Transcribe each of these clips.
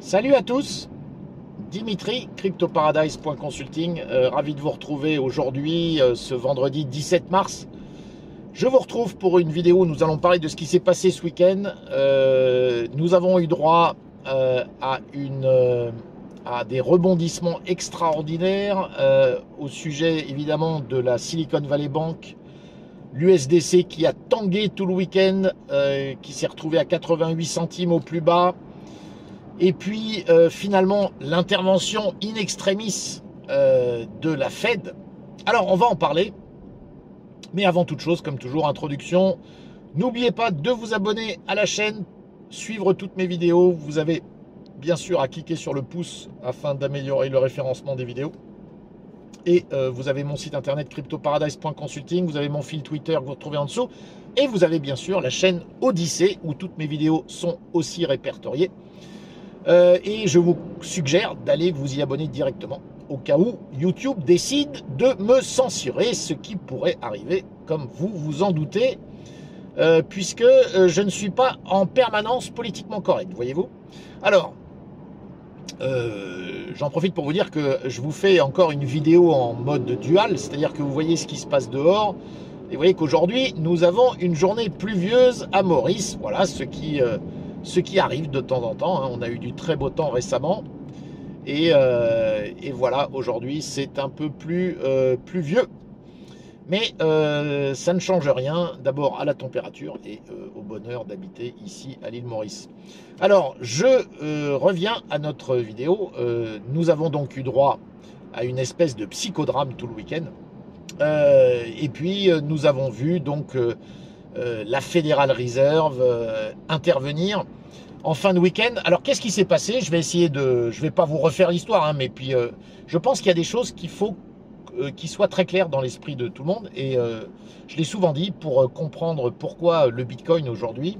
Salut à tous, Dimitri, cryptoparadise.consulting, ravi de vous retrouver aujourd'hui, ce vendredi 17 mars. Je vous retrouve pour une vidéo où nous allons parler de ce qui s'est passé ce week-end. Nous avons eu droit à des rebondissements extraordinaires au sujet évidemment de la Silicon Valley Bank, l'USDC qui a tangué tout le week-end, qui s'est retrouvé à 88 centimes au plus bas. Et puis finalement l'intervention in extremis de la Fed. Alors on va en parler, mais avant toute chose, comme toujours, introduction, n'oubliez pas de vous abonner à la chaîne, suivre toutes mes vidéos. Vous avez bien sûr à cliquer sur le pouce afin d'améliorer le référencement des vidéos. Et vous avez mon site internet cryptoparadise.consulting, vous avez mon fil Twitter que vous retrouvez en dessous, et vous avez bien sûr la chaîne Odyssée où toutes mes vidéos sont aussi répertoriées. Et je vous suggère d'aller vous y abonner directement au cas où YouTube décide de me censurer, ce qui pourrait arriver comme vous vous en doutez, puisque je ne suis pas en permanence politiquement correct, voyez-vous. Alors, j'en profite pour vous dire que je vous fais encore une vidéo en mode dual, c'est-à-dire que vous voyez ce qui se passe dehors, et vous voyez qu'aujourd'hui nous avons une journée pluvieuse à Maurice, voilà ce qui arrive de temps en temps, hein. On a eu du très beau temps récemment, et voilà, aujourd'hui c'est un peu plus pluvieux, mais ça ne change rien, d'abord à la température et au bonheur d'habiter ici à l'île Maurice. Alors je reviens à notre vidéo. Nous avons donc eu droit à une espèce de psychodrame tout le week-end, et puis nous avons vu donc la Federal Reserve intervenir en fin de week-end. Alors qu'est-ce qui s'est passé? Je vais pas vous refaire l'histoire, hein, mais puis je pense qu'il y a des choses qu'il faut qui soient très claires dans l'esprit de tout le monde, et je l'ai souvent dit, pour comprendre pourquoi le Bitcoin aujourd'hui,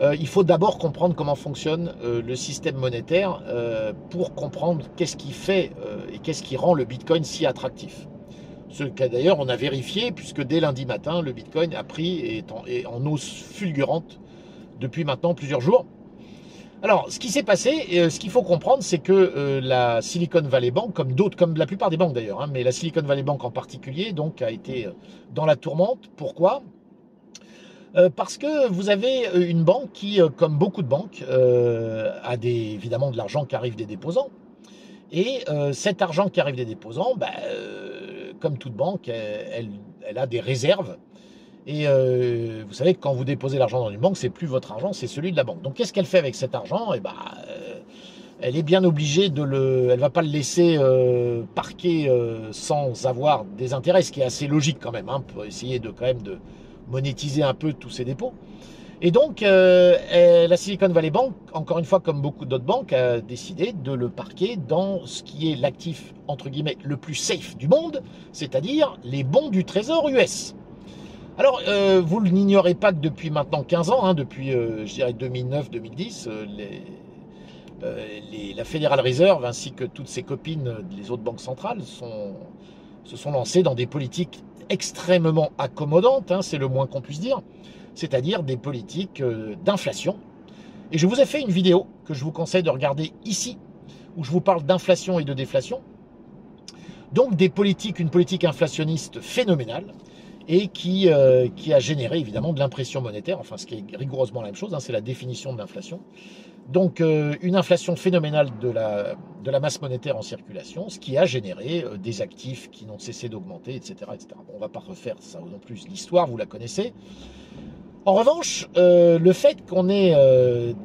il faut d'abord comprendre comment fonctionne le système monétaire pour comprendre qu'est-ce qui fait et qu'est-ce qui rend le Bitcoin si attractif. Ce cas d'ailleurs on a vérifié, puisque dès lundi matin le Bitcoin a pris et est en hausse fulgurante depuis maintenant plusieurs jours. Alors ce qui s'est passé, ce qu'il faut comprendre, c'est que la Silicon Valley Bank, comme d'autres, comme la plupart des banques d'ailleurs, hein, mais la Silicon Valley Bank en particulier, donc a été dans la tourmente. Pourquoi? Parce que vous avez une banque qui, comme beaucoup de banques, a évidemment de l'argent qui arrive des déposants. Et cet argent qui arrive des déposants, comme toute banque, elle a des réserves. Et vous savez que quand vous déposez l'argent dans une banque, c'est plus votre argent, c'est celui de la banque. Donc qu'est-ce qu'elle fait avec cet argent? Elle est bien obligée elle va pas le laisser parquer sans avoir des intérêts, ce qui est assez logique quand même, hein, pour essayer de quand même de monétiser un peu tous ces dépôts. Et donc la Silicon Valley Bank, encore une fois comme beaucoup d'autres banques, a décidé de le parquer dans ce qui est l'actif entre guillemets le plus safe du monde, c'est-à-dire les bons du trésor US. Alors, vous n'ignorez pas que depuis maintenant 15 ans, hein, depuis, je dirais 2009-2010, la Federal Reserve ainsi que toutes ses copines, les autres banques centrales, se sont lancées dans des politiques extrêmement accommodantes, hein, c'est le moins qu'on puisse dire, c'est-à-dire des politiques d'inflation. Et je vous ai fait une vidéo que je vous conseille de regarder ici, où je vous parle d'inflation et de déflation. Donc une politique inflationniste phénoménale, et qui a généré évidemment de l'impression monétaire, enfin ce qui est rigoureusement la même chose, hein, c'est la définition de l'inflation. Donc une inflation phénoménale de la masse monétaire en circulation, ce qui a généré des actifs qui n'ont cessé d'augmenter, etc., etc. Bon, on ne va pas refaire ça non plus, l'histoire, vous la connaissez. En revanche, le fait qu'on ait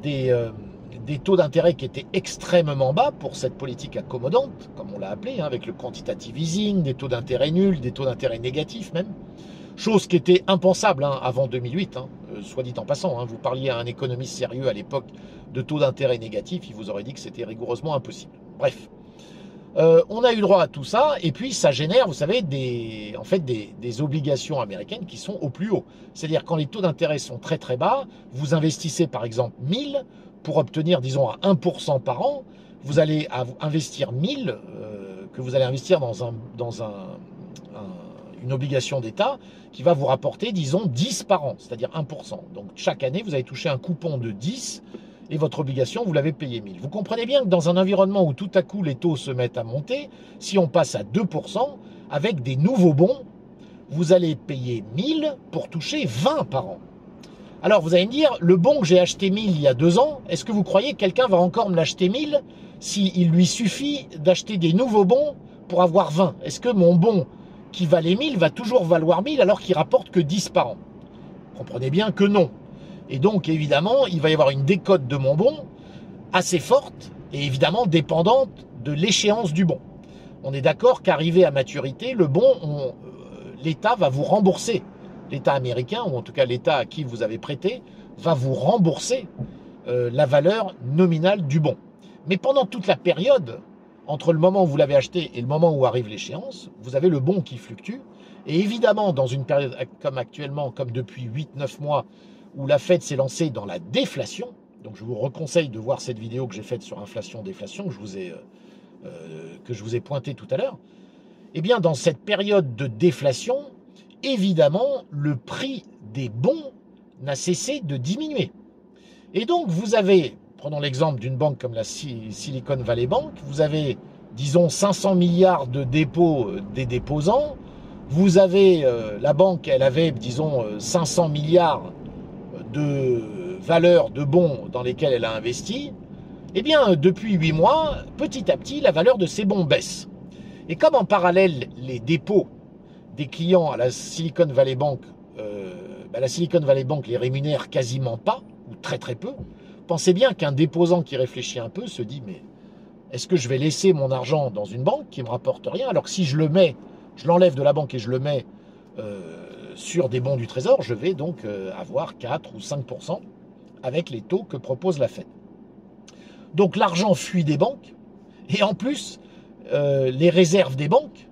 des taux d'intérêt qui étaient extrêmement bas pour cette politique accommodante, comme on l'a appelé, hein, avec le quantitative easing, des taux d'intérêt nuls, des taux d'intérêt négatifs même, chose qui était impensable hein, avant 2008, hein, soit dit en passant, hein, vous parliez à un économiste sérieux à l'époque de taux d'intérêt négatifs, il vous aurait dit que c'était rigoureusement impossible. Bref, on a eu droit à tout ça, et puis ça génère, vous savez, des obligations américaines qui sont au plus haut. C'est-à-dire quand les taux d'intérêt sont très très bas, vous investissez par exemple 1000, pour obtenir, disons, à 1% par an, vous allez investir 1000, que vous allez investir dans une obligation d'État qui va vous rapporter, disons, 10 par an, c'est-à-dire 1%. Donc chaque année, vous allez toucher un coupon de 10, et votre obligation, vous l'avez payé 1000. Vous comprenez bien que dans un environnement où tout à coup les taux se mettent à monter, si on passe à 2%, avec des nouveaux bons, vous allez payer 1000 pour toucher 20 par an. Alors vous allez me dire, le bon que j'ai acheté 1000 il y a 2 ans, est-ce que vous croyez que quelqu'un va encore me l'acheter 1000 s'il lui suffit d'acheter des nouveaux bons pour avoir 20? Est-ce que mon bon qui valait 1000 va toujours valoir 1000 alors qu'il rapporte que 10 par an? Comprenez bien que non. Et donc, évidemment, il va y avoir une décote de mon bon assez forte et évidemment dépendante de l'échéance du bon. On est d'accord qu'arrivé à maturité, le bon, l'État va vous rembourser. L'État américain, ou en tout cas l'État à qui vous avez prêté, va vous rembourser la valeur nominale du bon. Mais pendant toute la période, entre le moment où vous l'avez acheté et le moment où arrive l'échéance, vous avez le bon qui fluctue. Et évidemment, dans une période comme actuellement, comme depuis 8-9 mois, où la Fed s'est lancée dans la déflation, donc je vous reconseille de voir cette vidéo que j'ai faite sur inflation-déflation, que je vous ai pointé tout à l'heure, eh bien dans cette période de déflation, évidemment, le prix des bons n'a cessé de diminuer. Et donc vous avez, prenons l'exemple d'une banque comme la Silicon Valley Bank, vous avez, disons, 500 milliards de dépôts des déposants, vous avez, la banque, elle avait, disons, 500 milliards de valeur de bons dans lesquels elle a investi, eh bien, depuis 8 mois, petit à petit, la valeur de ces bons baisse. Et comme en parallèle, les dépôts des clients à la Silicon Valley Bank, la Silicon Valley Bank les rémunère quasiment pas, ou très très peu, pensez bien qu'un déposant qui réfléchit un peu se dit, mais est-ce que je vais laisser mon argent dans une banque qui ne me rapporte rien, alors que si je le mets, je l'enlève de la banque et je le mets sur des bons du Trésor, je vais donc avoir 4 ou 5% avec les taux que propose la Fed. Donc l'argent fuit des banques, et en plus, les réserves des banques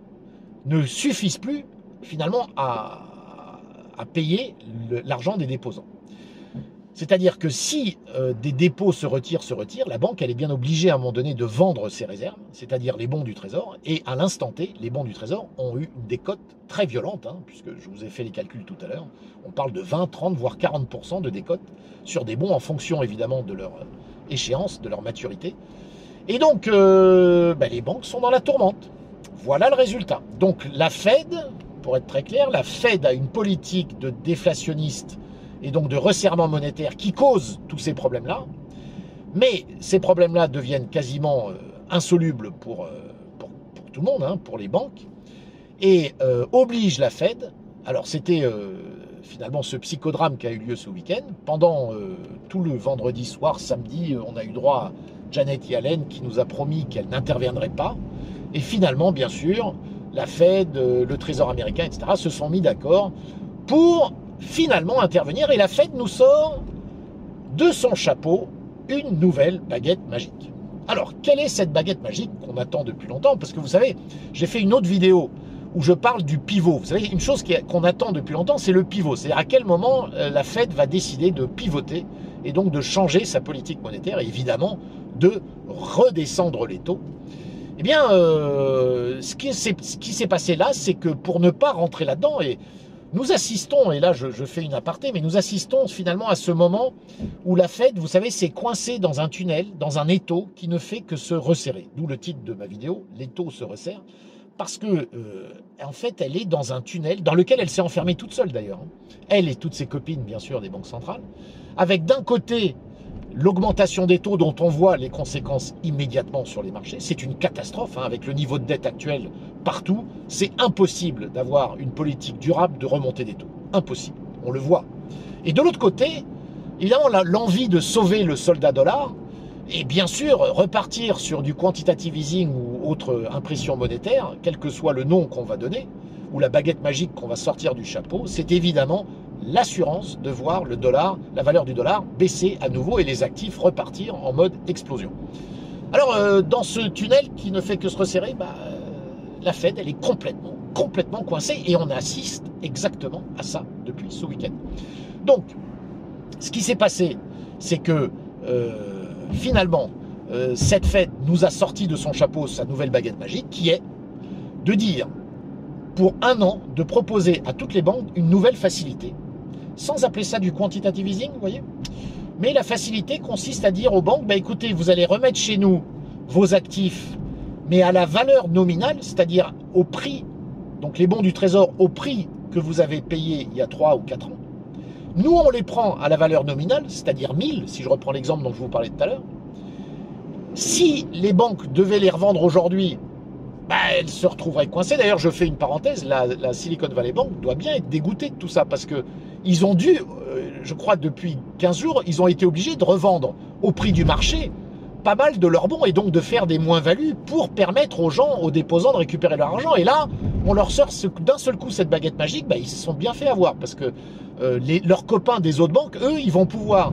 ne suffisent plus finalement à payer l'argent des déposants. C'est-à-dire que si des dépôts se retirent, la banque elle est bien obligée à un moment donné de vendre ses réserves, c'est-à-dire les bons du Trésor, et à l'instant T, les bons du Trésor ont eu une décote très violente, puisque je vous ai fait les calculs tout à l'heure, on parle de 20, 30, voire 40% de décote sur des bons en fonction évidemment de leur échéance, de leur maturité. Et donc, les banques sont dans la tourmente. Voilà le résultat. Donc la Fed, pour être très clair, la Fed a une politique de déflationniste et donc de resserrement monétaire qui cause tous ces problèmes-là. Mais ces problèmes-là deviennent quasiment insolubles pour tout le monde, pour les banques, et oblige la Fed. Alors c'était finalement ce psychodrame qui a eu lieu ce week-end. Pendant tout le vendredi soir, samedi, on a eu droit à Janet Yellen qui nous a promis qu'elle n'interviendrait pas. Et finalement, bien sûr, la Fed, le Trésor américain, etc. se sont mis d'accord pour finalement intervenir. Et la Fed nous sort de son chapeau une nouvelle baguette magique. Alors, quelle est cette baguette magique qu'on attend depuis longtemps? Parce que vous savez, j'ai fait une autre vidéo où je parle du pivot. Vous savez, une chose qu'on attend depuis longtemps, c'est le pivot. C'est-à-dire à quel moment la Fed va décider de pivoter et donc de changer sa politique monétaire et évidemment de redescendre les taux. Eh bien, ce qui s'est passé là, c'est que pour ne pas rentrer là-dedans, et nous assistons, et là je fais une aparté, mais nous assistons finalement à ce moment où la Fed, vous savez, s'est coincée dans un tunnel, dans un étau qui ne fait que se resserrer. D'où le titre de ma vidéo, l'étau se resserre, parce que en fait, elle est dans un tunnel dans lequel elle s'est enfermée toute seule d'ailleurs. Elle et toutes ses copines, bien sûr, des banques centrales, avec d'un côté l'augmentation des taux dont on voit les conséquences immédiatement sur les marchés. C'est une catastrophe, avec le niveau de dette actuel partout. C'est impossible d'avoir une politique durable de remontée des taux. Impossible, on le voit. Et de l'autre côté, évidemment, l'envie de sauver le soldat dollar et bien sûr repartir sur du quantitative easing ou autre impression monétaire, quel que soit le nom qu'on va donner, ou la baguette magique qu'on va sortir du chapeau, c'est évidemment l'assurance de voir le dollar, la valeur du dollar baisser à nouveau et les actifs repartir en mode explosion. Alors, dans ce tunnel qui ne fait que se resserrer, la Fed, elle est complètement coincée et on assiste exactement à ça depuis ce week-end. Donc, ce qui s'est passé, c'est que finalement, cette Fed nous a sorti de son chapeau sa nouvelle baguette magique qui est de dire, pour un an, de proposer à toutes les banques une nouvelle facilité. Sans appeler ça du quantitative easing, vous voyez, Mais la facilité consiste à dire aux banques, bah, écoutez, vous allez remettre chez nous vos actifs, mais à la valeur nominale, c'est-à-dire au prix, donc les bons du Trésor au prix que vous avez payé il y a 3 ou 4 ans. Nous, on les prend à la valeur nominale, c'est-à-dire 1000, si je reprends l'exemple dont je vous parlais tout à l'heure. Si les banques devaient les revendre aujourd'hui, bah, elles se retrouveraient coincées. D'ailleurs, je fais une parenthèse, la Silicon Valley Bank doit bien être dégoûtée de tout ça, parce que ils ont dû, je crois depuis 15 jours, ils ont été obligés de revendre au prix du marché pas mal de leurs bons, et donc de faire des moins-values pour permettre aux gens, aux déposants, de récupérer leur argent. Et là, on leur sort d'un seul coup cette baguette magique, bah, ils se sont bien fait avoir, parce que leurs copains des autres banques, eux, ils vont pouvoir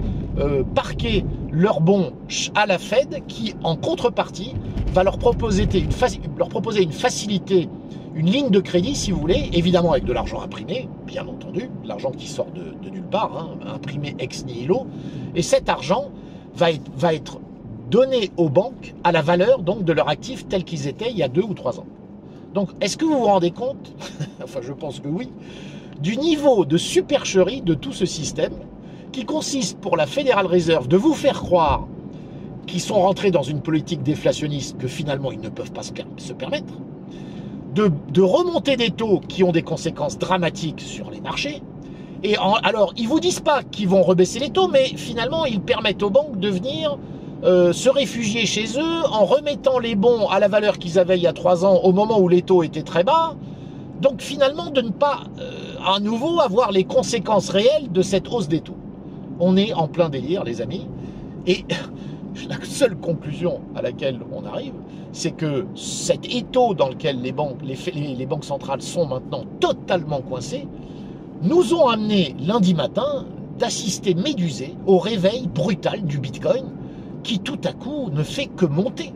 parquer leurs bons à la Fed, qui, en contrepartie, va leur proposer une facilité, une ligne de crédit, si vous voulez, évidemment avec de l'argent imprimé, bien entendu, de l'argent qui sort de nulle part, hein, imprimé ex nihilo, et cet argent va être donné aux banques à la valeur donc de leurs actifs tels qu'ils étaient il y a 2 ou 3 ans. Donc, est-ce que vous vous rendez compte, enfin je pense que oui, du niveau de supercherie de tout ce système, qui consiste pour la Federal Reserve de vous faire croire qu'ils sont rentrés dans une politique déflationniste que finalement ils ne peuvent pas se permettre, de remonter des taux qui ont des conséquences dramatiques sur les marchés. Et alors, ils ne vous disent pas qu'ils vont rebaisser les taux, mais finalement, ils permettent aux banques de venir se réfugier chez eux en remettant les bons à la valeur qu'ils avaient il y a 3 ans, au moment où les taux étaient très bas. Donc finalement, de ne pas à nouveau avoir les conséquences réelles de cette hausse des taux. On est en plein délire, les amis. Et la seule conclusion à laquelle on arrive, c'est que cet étau dans lequel les banques centrales sont maintenant totalement coincées, nous ont amené lundi matin d'assister médusés au réveil brutal du Bitcoin, qui tout à coup ne fait que monter.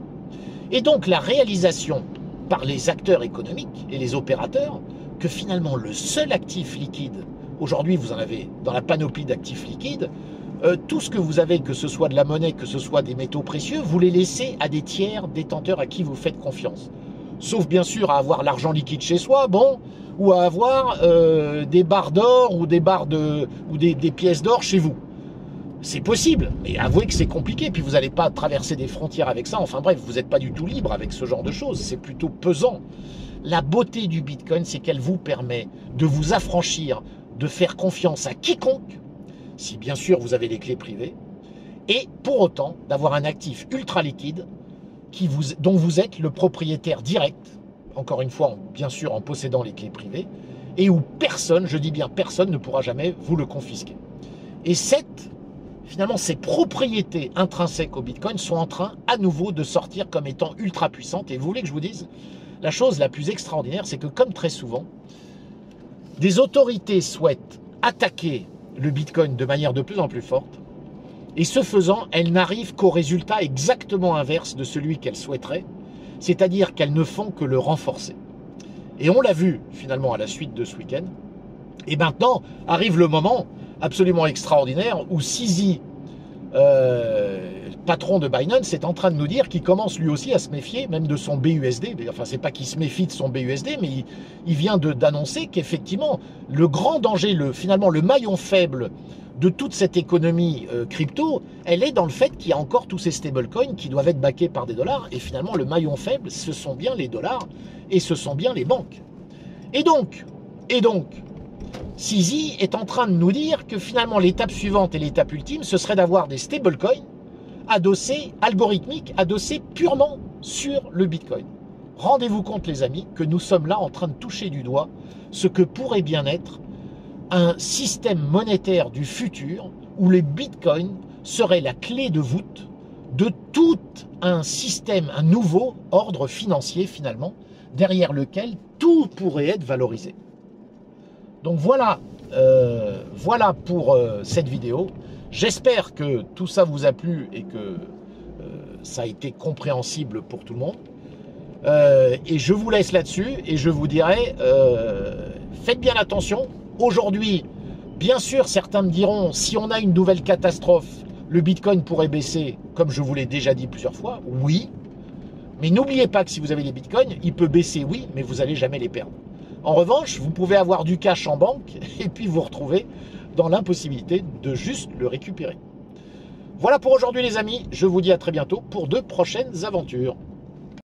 Et donc la réalisation par les acteurs économiques et les opérateurs que finalement le seul actif liquide, aujourd'hui vous en avez dans la panoplie d'actifs liquides, tout ce que vous avez, que ce soit de la monnaie, que ce soit des métaux précieux, vous les laissez à des tiers détenteurs à qui vous faites confiance. Sauf bien sûr à avoir l'argent liquide chez soi, bon, ou à avoir des barres d'or ou des pièces d'or chez vous. C'est possible, mais avouez que c'est compliqué, puis vous n'allez pas traverser des frontières avec ça, enfin bref, vous n'êtes pas du tout libre avec ce genre de choses, c'est plutôt pesant. La beauté du Bitcoin, c'est qu'elle vous permet de vous affranchir, de faire confiance à quiconque, si bien sûr vous avez les clés privées, et pour autant d'avoir un actif ultra liquide dont vous êtes le propriétaire direct, encore une fois, bien sûr en possédant les clés privées, et où personne, je dis bien personne, ne pourra jamais vous le confisquer. Et finalement, ces propriétés intrinsèques au Bitcoin sont en train à nouveau de sortir comme étant ultra puissantes. Et vous voulez que je vous dise, la chose la plus extraordinaire, c'est que comme très souvent, des autorités souhaitent attaquer le Bitcoin de manière de plus en plus forte, et ce faisant, elles n'arrivent qu'au résultat exactement inverse de celui qu'elles souhaiteraient, c'est-à-dire qu'elles ne font que le renforcer. Et on l'a vu finalement à la suite de ce week-end. Et maintenant arrive le moment absolument extraordinaire où CZ, patron de Binance, est en train de nous dire qu'il commence lui aussi à se méfier même de son BUSD. Enfin, c'est pas qu'il se méfie de son BUSD, mais il vient d'annoncer qu'effectivement, le grand danger, finalement le maillon faible de toute cette économie crypto, elle est dans le fait qu'il y a encore tous ces stablecoins qui doivent être backés par des dollars, et finalement le maillon faible, ce sont bien les dollars, et ce sont bien les banques. Et donc, CZ est en train de nous dire que finalement l'étape suivante et l'étape ultime, ce serait d'avoir des stablecoins adossés, algorithmiques, adossés purement sur le Bitcoin. Rendez-vous compte les amis que nous sommes là en train de toucher du doigt ce que pourrait bien être un système monétaire du futur où les bitcoins seraient la clé de voûte de tout un système, un nouveau ordre financier finalement, derrière lequel tout pourrait être valorisé. Donc voilà, voilà pour cette vidéo. J'espère que tout ça vous a plu et que ça a été compréhensible pour tout le monde. Et je vous laisse là-dessus et je vous dirai, faites bien attention. Aujourd'hui, bien sûr, certains me diront, si on a une nouvelle catastrophe, le Bitcoin pourrait baisser, comme je vous l'ai déjà dit plusieurs fois, oui. Mais n'oubliez pas que si vous avez les Bitcoins, il peut baisser, oui, mais vous n'allez jamais les perdre. En revanche, vous pouvez avoir du cash en banque et puis vous retrouver dans l'impossibilité de juste le récupérer. Voilà pour aujourd'hui les amis, je vous dis à très bientôt pour de prochaines aventures.